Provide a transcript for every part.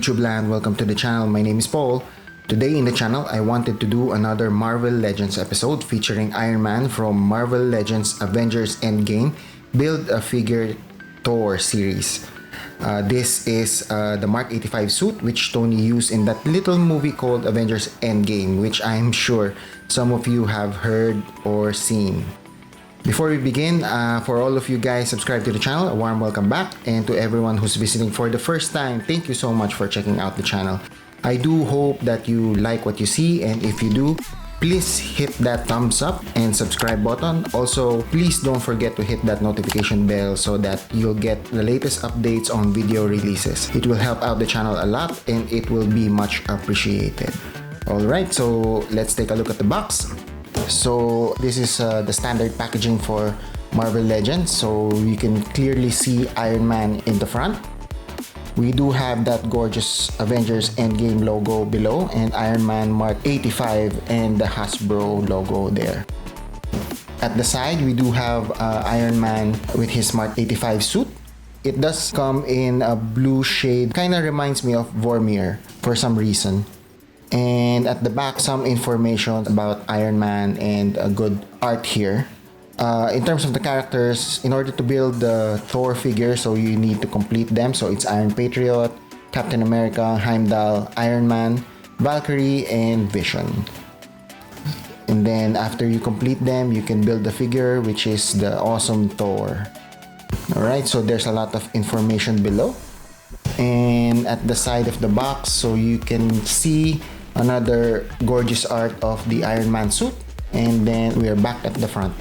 YouTube land, welcome to the channel. My name is Paul. Today in the channel, I wanted to do another Marvel Legends episode featuring Iron Man from Marvel Legends Avengers Endgame Build a Figure Thor series. This is the Mark 85 suit which Tony used in that little movie called Avengers Endgame, which I'm sure some of you have heard or seen. Before we begin, for all of you guys subscribed to the channel, a warm welcome back, and to everyone who's visiting for the first time, thank you so much for checking out the channel. I do hope that you like what you see, and if you do, please hit that thumbs up and subscribe button. Also, please don't forget to hit that notification bell so that you'll get the latest updates on video releases. It will help out the channel a lot and it will be much appreciated. Alright, so let's take a look at the box. So this is the standard packaging for Marvel Legends. So you can clearly see Iron Man in the front. We do have that gorgeous Avengers Endgame logo below and Iron Man Mark 85 and the Hasbro logo there. At the side, we do have Iron Man with his Mark 85 suit. It does come in a blue shade, kind of reminds me of Vormir for some reason. And at the back, some information about Iron Man and a good art here. In terms of the characters, in order to build the Thor figure, so you need to complete them. So it's Iron Patriot, Captain America, Heimdall, Iron Man, Valkyrie, and Vision. And then after you complete them, you can build the figure, which is the awesome Thor. Alright, so there's a lot of information below. And at the side of the box, so you can see another gorgeous art of the Iron Man suit. And then we are back at the front.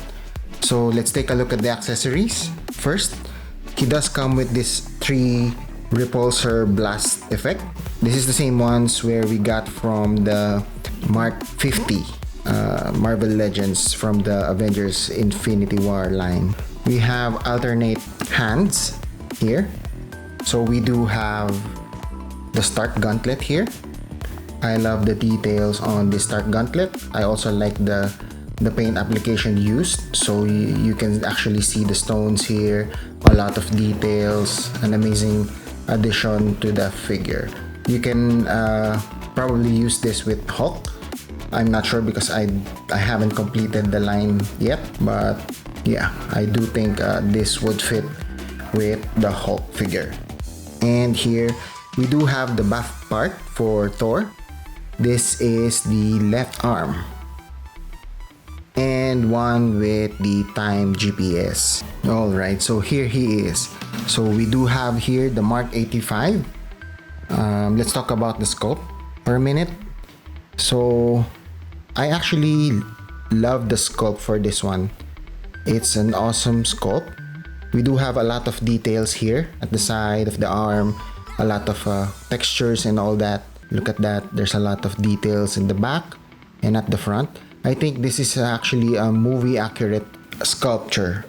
So let's take a look at the accessories. First, he does come with this 3 repulsor blast effect. This is the same ones where we got from the Mark 50 Marvel Legends from the Avengers Infinity War line. We have alternate hands here. So we do have the Stark Gauntlet here. I love the details on the Stark Gauntlet. I also like the paint application used, so you can actually see the stones here, a lot of details, an amazing addition to the figure. You can probably use this with Hulk. I'm not sure because I haven't completed the line yet, but yeah, I do think this would fit with the Hulk figure. And here we do have the BAF part for Thor. This is the left arm and one with the time GPS. Alright, so here he is. So we do have here the Mark 85. Let's talk about the sculpt for a minute. So I actually love the sculpt for this one. It's an awesome sculpt. We do have a lot of details here at the side of the arm, a lot of textures and all that. Look at that, there's a lot of details in the back and at the front. I think this is actually a movie accurate sculpture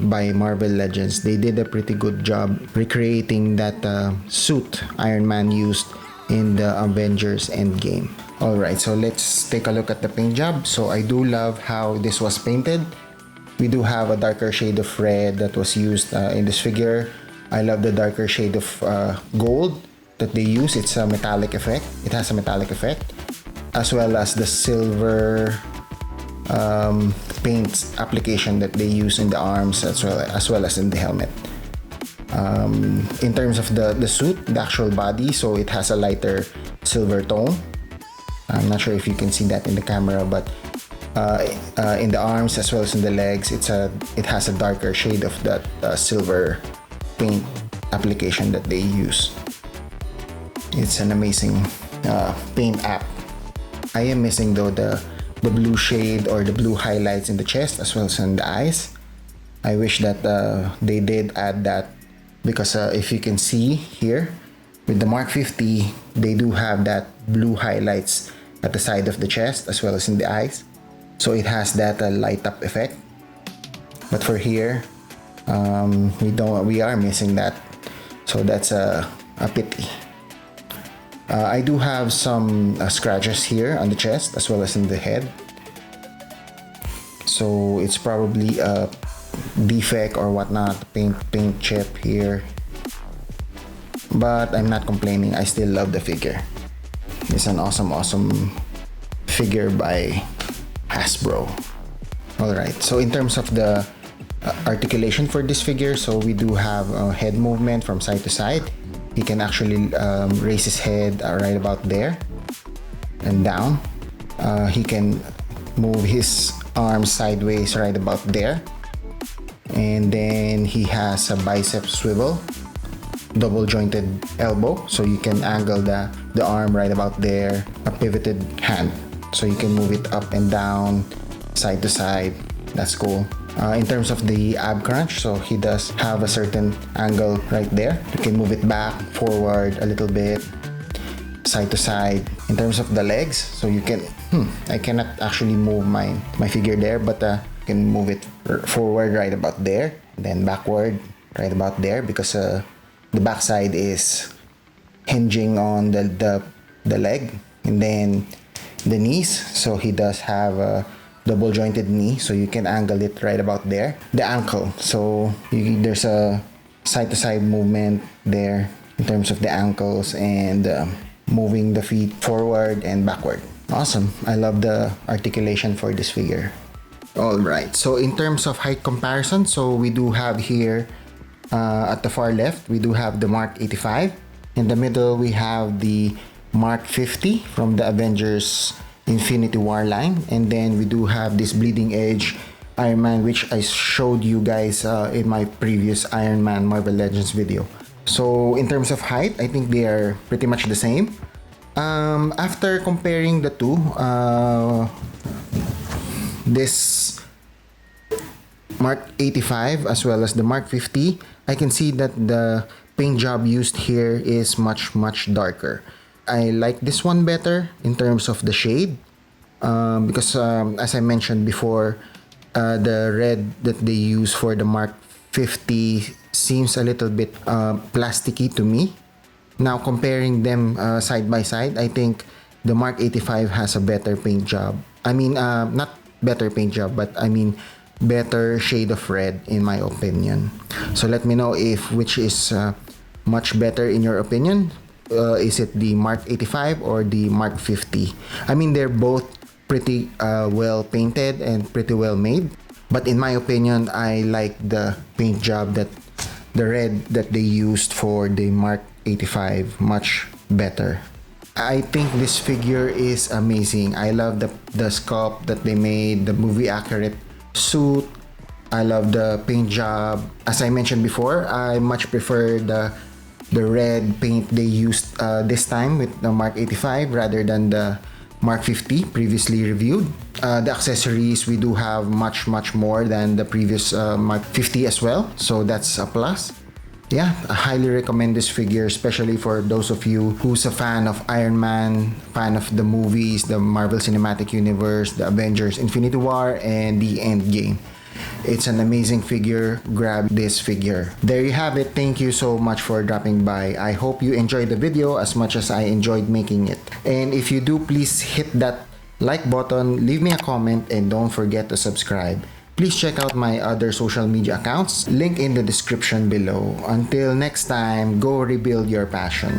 by Marvel Legends. They did a pretty good job recreating that suit Iron Man used in the Avengers Endgame. Alright, so let's take a look at the paint job. So I do love how this was painted. We do have a darker shade of red that was used in this figure. I love the darker shade of gold that they use. It's a metallic effect. It has a metallic effect, as well as the silver paint application that they use in the arms as well as in the helmet. In terms of the suit, the actual body, so it has a lighter silver tone. I'm not sure if you can see that in the camera, but in the arms as well as in the legs, it has a darker shade of that silver paint application that they use. It's an amazing paint app. I am missing though the blue shade or the blue highlights in the chest as well as in the eyes. I wish that they did add that, because if you can see here with the Mark 50, they do have that blue highlights at the side of the chest as well as in the eyes. So it has that light up effect. But for here, we are missing that. So that's a pity. I do have some scratches here on the chest as well as in the head. So it's probably a defect or whatnot, paint chip here. but I'm not complaining. I still love the figure. It's an awesome figure by Hasbro. Alright, so in terms of the articulation for this figure, so we do have head movement from side to side. He can actually raise his head right about there and down. He can move his arms sideways right about there. And then he has a bicep swivel, double jointed elbow, so you can angle the arm right about there. A pivoted hand, so you can move it up and down, side to side. That's cool. In terms of the ab crunch, so he does have a certain angle right there. You can move it back, forward a little bit, side to side. In terms of the legs, so you can I cannot actually move my figure there, but you can move it forward right about there, then backward right about there, because the backside is hinging on the leg. And then the knees, so he does have a double jointed knee, so you can angle it right about there. The ankle, so there's a side to side movement there in terms of the ankles, and moving the feet forward and backward. Awesome. I love the articulation for this figure. Alright, so in terms of height comparison, so we do have here at the far left, we do have the Mark 85. In the middle, we have the Mark 50 from the Avengers Infinity War line. And then we do have this bleeding edge Iron Man, which I showed you guys in my previous Iron Man Marvel Legends video. So in terms of height, I think they are pretty much the same. After comparing the two, this Mark 85 as well as the Mark 50, I can see that the paint job used here is much darker. I like this one better in terms of the shade, because as I mentioned before, the red that they use for the Mark 50 seems a little bit plasticky to me. Now comparing them side by side, I think the Mark 85 has a better paint job. I mean, not better paint job, but I mean better shade of red in my opinion. So let me know if which is much better in your opinion. Is it the Mark 85 or the Mark 50? I mean, they're both pretty well painted and pretty well made, but in my opinion, I like the paint job, that the red that they used for the Mark 85 much better. I think this figure is amazing. I love the sculpt that they made, the movie accurate suit. I love the paint job. As I mentioned before, I much prefer the red paint they used this time with the Mark 85 rather than the Mark 50 previously reviewed. The accessories, we do have much more than the previous Mark 50 as well, so that's a plus. Yeah, I highly recommend this figure, especially for those of you who's a fan of Iron Man, fan of the movies, the Marvel Cinematic Universe, the Avengers Infinity War, and the Endgame. It's an amazing figure. Grab this figure. There you have it. Thank you so much for dropping by. I hope you enjoyed the video as much as I enjoyed making it. And if you do, please hit that like button, leave me a comment, and don't forget to subscribe. Please check out my other social media accounts, link in the description below. Until next time, go rebuild your passion.